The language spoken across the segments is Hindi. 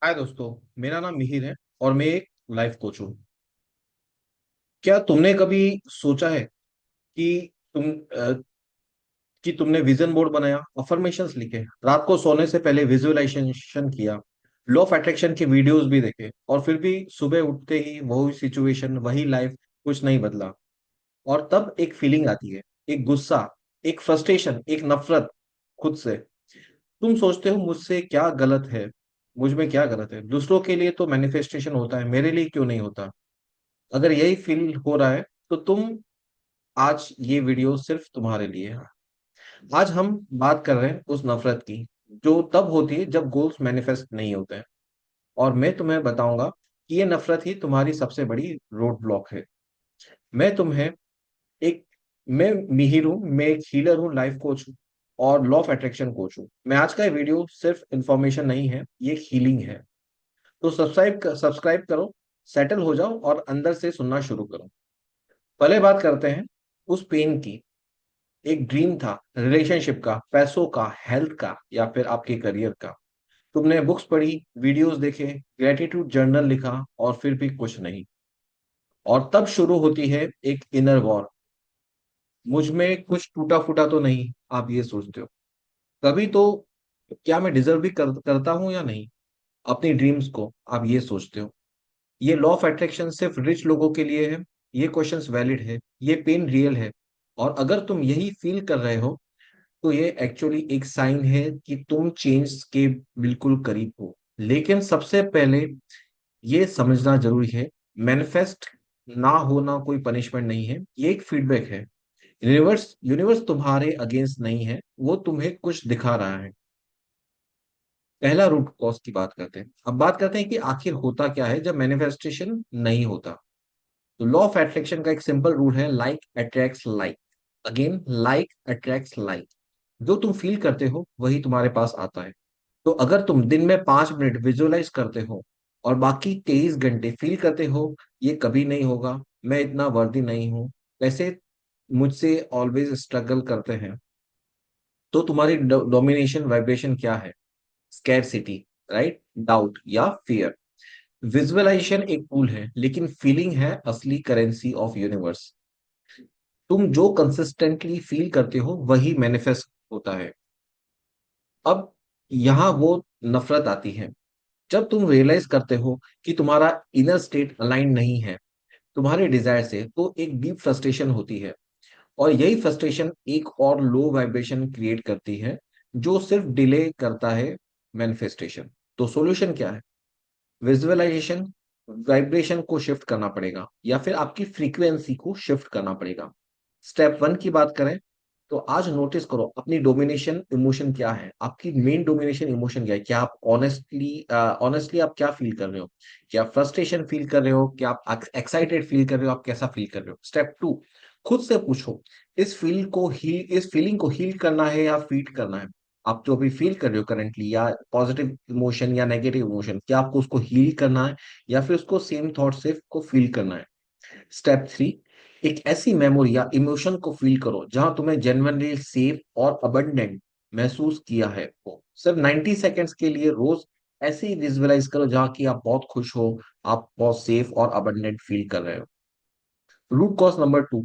हाय दोस्तों। मेरा नाम मिहिर है और मैं एक लाइफ कोच हूँ। क्या तुमने कभी सोचा है कि तुमने विजन बोर्ड बनाया, अफर्मेशंस लिखे, रात को सोने से पहले विजुअलाइजेशन किया, लॉ ऑफ अट्रैक्शन के वीडियोस भी देखे, और फिर भी सुबह उठते ही वही सिचुएशन, वही लाइफ, कुछ नहीं बदला। और तब एक फीलिंग आती है, एक गुस्सा, एक फ्रस्ट्रेशन, एक नफरत खुद से। तुम सोचते हो मुझसे क्या गलत है, मुझ में क्या गलत है। दूसरों के लिए तो मैनिफेस्टेशन होता है, मेरे लिए क्यों नहीं होता। अगर यही फील हो रहा है तो आज ये वीडियो सिर्फ तुम्हारे लिए है। आज हम बात कर रहे हैं उस नफरत की जो तब होती है जब गोल्स मैनिफेस्ट नहीं होते हैं। और मैं तुम्हें बताऊंगा कि ये नफरत ही तुम्हारी सबसे बड़ी रोड ब्लॉक है। मैं तुम्हें एक मैं मिहिर हूँ, मैं एक हीलर हूँ, लाइफ कोच हूँ और लॉ ऑफ अट्रैक्शन कोच हूँ। मैं आज का ये वीडियो सिर्फ इंफॉर्मेशन नहीं है, ये हीलिंग है। तो सब्सक्राइब करो, सेटल हो जाओ और अंदर से सुनना शुरू करो। पहले बात करते हैं उस पेन की। एक ड्रीम था, रिलेशनशिप का, पैसों का, हेल्थ का, या फिर आपके करियर का। तुमने बुक्स पढ़ी, वीडियोस देखे, ग्रेटिट्यूड जर्नल लिखा, और फिर भी कुछ नहीं। और तब शुरू होती है एक इनर वॉर। मुझ में कुछ टूटा फूटा तो नहीं, आप ये सोचते हो कभी तो। क्या मैं डिजर्व भी करता हूं या नहीं अपनी ड्रीम्स को, आप ये सोचते हो। ये लॉ ऑफ अट्रैक्शन सिर्फ रिच लोगों के लिए है, ये क्वेश्चंस वैलिड है, ये पेन रियल है। और अगर तुम यही फील कर रहे हो तो ये एक्चुअली एक साइन है कि तुम चेंज के बिल्कुल करीब हो। लेकिन सबसे पहले ये समझना जरूरी है, मैनिफेस्ट ना होना कोई पनिशमेंट नहीं है, ये एक फीडबैक है। यूनिवर्स यूनिवर्स तुम्हारे अगेंस्ट नहीं है, वो तुम्हें कुछ दिखा रहा है। पहला रूट कॉज की बात करते हैं। अब बात करते हैं कि आखिर होता क्या है जब मैनिफेस्टेशन नहीं होता। तो लॉ ऑफ अट्रैक्शन का एक सिंपल रूल है, like attracts like. Again, like attracts like. जो तुम फील करते हो वही तुम्हारे पास आता है। तो अगर तुम दिन में 5 मिनट विजुअलाइज करते हो और बाकी 23 घंटे फील करते हो ये कभी नहीं होगा, मैं इतना वर्दी नहीं हूं, वैसे मुझसे ऑलवेज स्ट्रगल करते हैं, तो तुम्हारी डोमिनेशन वाइब्रेशन क्या है? स्कैरसिटी, राइट, डाउट या फियर। विजुअलाइजेशन एक टूल है, लेकिन फीलिंग है असली करेंसी ऑफ यूनिवर्स। तुम जो कंसिस्टेंटली फील करते हो वही मैनिफेस्ट होता है। अब यहाँ वो नफरत आती है जब तुम रियलाइज करते हो कि तुम्हारा इनर स्टेट अलाइन नहीं है तुम्हारे डिजायर से, तो एक डीप फ्रस्ट्रेशन होती है। और यही फ्रस्ट्रेशन एक और लो वाइब्रेशन क्रिएट करती है जो सिर्फ डिले करता है मैनिफेस्टेशन। तो सॉल्यूशन क्या है? विजुअलाइजेशन, वाइब्रेशन को शिफ्ट करना पड़ेगा या फिर आपकी फ्रीक्वेंसी को शिफ्ट करना पड़ेगा। स्टेप 1 की बात करें तो आज नोटिस करो अपनी डोमिनेशन इमोशन क्या है, आपकी मेन डोमिनेशन इमोशन क्या है। क्या आप ऑनेस्टली आप क्या फील कर रहे हो? क्या फ्रस्ट्रेशन फील कर रहे हो? क्या आप एक्साइटेड फील कर रहे हो? आप कैसा फील कर रहे हो? स्टेप 2, खुद से पूछो, इस फीलिंग को हील करना है या फीड करना है? आप जो भी फील कर रहे हो करंटली, या पॉजिटिव इमोशन या नेगेटिव इमोशन, क्या आपको उसको हील करना है या फिर उसको सेम थॉट से को फील करना है? स्टेप 3, एक ऐसी मेमोरी या इमोशन को फील करो जहां तुम्हें जेन्युइनली सेफ और अबंडेंट महसूस किया है। वो सिर्फ 90 सेकेंड्स के लिए रोज ऐसे ही विजुअलाइज करो जहां की आप बहुत खुश हो, आप बहुत सेफ और अबंडेंट फील कर रहे हो। Root cause number 2,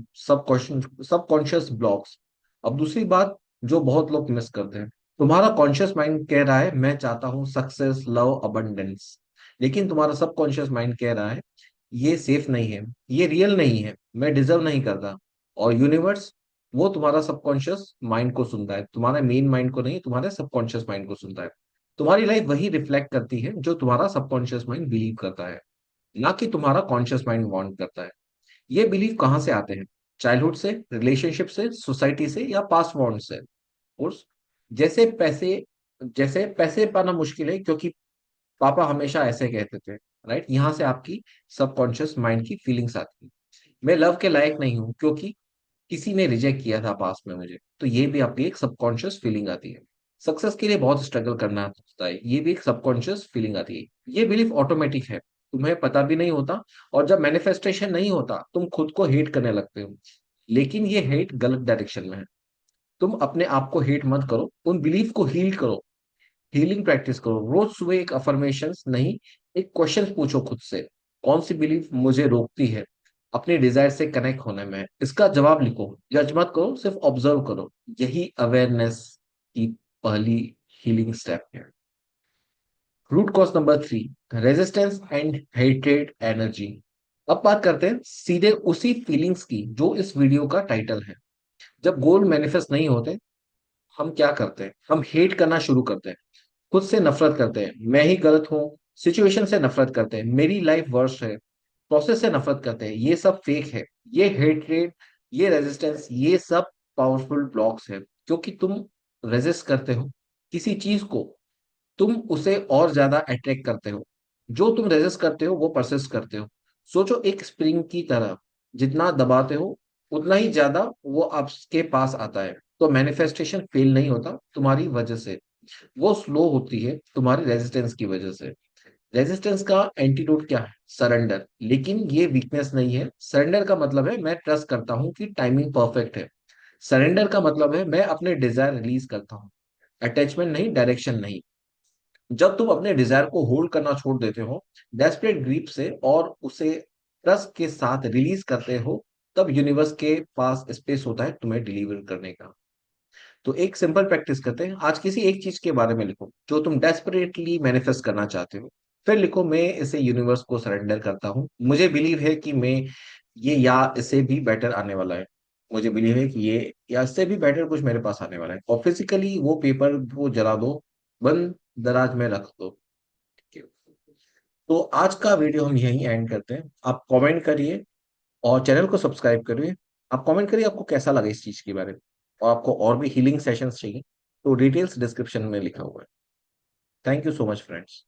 subconscious blocks. अब दूसरी बात जो बहुत लोग मिस करते हैं, तुम्हारा कॉन्शियस माइंड कह रहा है मैं चाहता हूं सक्सेस, लव, अबंडेंस। लेकिन तुम्हारा सबकॉन्शियस माइंड कह रहा है ये सेफ नहीं है, ये रियल नहीं है, मैं डिजर्व नहीं करता। और यूनिवर्स, वो तुम्हारा सबकॉन्शियस माइंड को सुनता है, तुम्हारे मेन माइंड को नहीं, तुम्हारे सबकॉन्शियस माइंड को सुनता है। तुम्हारी लाइफ वही रिफ्लेक्ट करती है जो तुम्हारा सबकॉन्शियस माइंड बिलीव करता है, ना कि तुम्हारा कॉन्शियस माइंड वांट करता है। ये बिलीव कहाँ से आते हैं? चाइल्डहुड से, रिलेशनशिप से, सोसाइटी से, या पास्ट वॉन्ड से? और जैसे पैसे जैसे पैसे पाना मुश्किल है क्योंकि पापा हमेशा ऐसे कहते थे, राइट, यहाँ से आपकी सबकॉन्शियस माइंड की फीलिंग्स आती है। मैं लव के लायक नहीं हूँ क्योंकि किसी ने रिजेक्ट किया था पास्ट में मुझे, तो ये भी आपकी एक सबकॉन्शियस फीलिंग आती है। सक्सेस के लिए बहुत स्ट्रगल करना होता है, ये भी एक सबकॉन्शियस फीलिंग आती है। ये बिलीफ ऑटोमेटिक है, तुम्हें पता भी नहीं होता। और जब मैनिफेस्टेशन नहीं होता तुम खुद को हेट करने लगते हो, लेकिन ये हेट गलत डायरेक्शन में है। तुम अपने आप को हेट मत करो, उन बिलीफ को हील करो। हीलिंग प्रैक्टिस करो, रोज सुबह एक अफर्मेशन नहीं, एक क्वेश्चन पूछो खुद से, कौन सी बिलीफ मुझे रोकती है अपने डिजायर से कनेक्ट होने में, इसका जवाब लिखो, जज मत करो, सिर्फ ऑब्जर्व करो। यही अवेयरनेस की पहली हीलिंग स्टेप है। Root cause number 3, resistance and hatred energy. अब बात करते हैं सीधे उसी फीलिंग्स की जो इस वीडियो का टाइटल है। जब गोल मैनिफेस्ट नहीं होते, हम क्या करते हैं? हम हेट करना शुरू करते हैं, खुद से नफरत करते हैं, मैं ही गलत हूँ, सिचुएशन से नफरत करते हैं, मेरी लाइफ वर्स्ट है, प्रोसेस से नफरत करते हैं, ये सब फेक है। ये हेट्रेड, ये रेजिस्टेंस, ये सब पावरफुल ब्लॉक्स है, क्योंकि तुम रेजिस्ट करते हो किसी चीज को, तुम उसे और ज्यादा अट्रैक्ट करते हो। जो तुम रेजिस्ट करते हो वो परसिस्ट करते हो। सोचो एक स्प्रिंग की तरह, जितना दबाते हो उतना ही ज्यादा वो आपके पास आता है। तो मैनिफेस्टेशन फेल नहीं होता तुम्हारी वजह से, वो स्लो होती है तुम्हारी रेजिस्टेंस की वजह से। रेजिस्टेंस का एंटीडोट क्या है? सरेंडर। लेकिन ये वीकनेस नहीं है। सरेंडर का मतलब है मैं ट्रस्ट करता हूँ कि टाइमिंग परफेक्ट है। सरेंडर का मतलब है मैं अपने डिजायर रिलीज करता हूँ, अटैचमेंट नहीं, डायरेक्शन नहीं। जब तुम अपने डिजायर को होल्ड करना छोड़ देते हो डेस्परेट ग्रीप से, और उसे ट्रस्ट के साथ रिलीज करते हो, तब यूनिवर्स के पास स्पेस होता है तुम्हें डिलीवर करने का। तो एक सिंपल प्रैक्टिस करते हैं। आज किसी एक चीज के बारे में लिखो जो तुम डेस्परेटली मैनिफेस्ट करना चाहते हो। फिर लिखो, मैं इसे यूनिवर्स को सरेंडर करता हूँ, मुझे बिलीव है कि मैं ये या इससे भी बेटर आने वाला है। मुझे बिलीव है कि ये या इससे भी बेटर कुछ मेरे पास आने वाला है। और फिजिकली वो पेपर को जला दो, बंद दराज में रख दो। ठीक है? तो आज का वीडियो हम यहीं एंड करते हैं। आप कमेंट करिए और चैनल को सब्सक्राइब करिए। आप कमेंट करिए आपको कैसा लगा इस चीज के बारे में, और आपको और भी हीलिंग सेशंस चाहिए तो डिटेल्स डिस्क्रिप्शन में लिखा हुआ है। Thank you so much friends.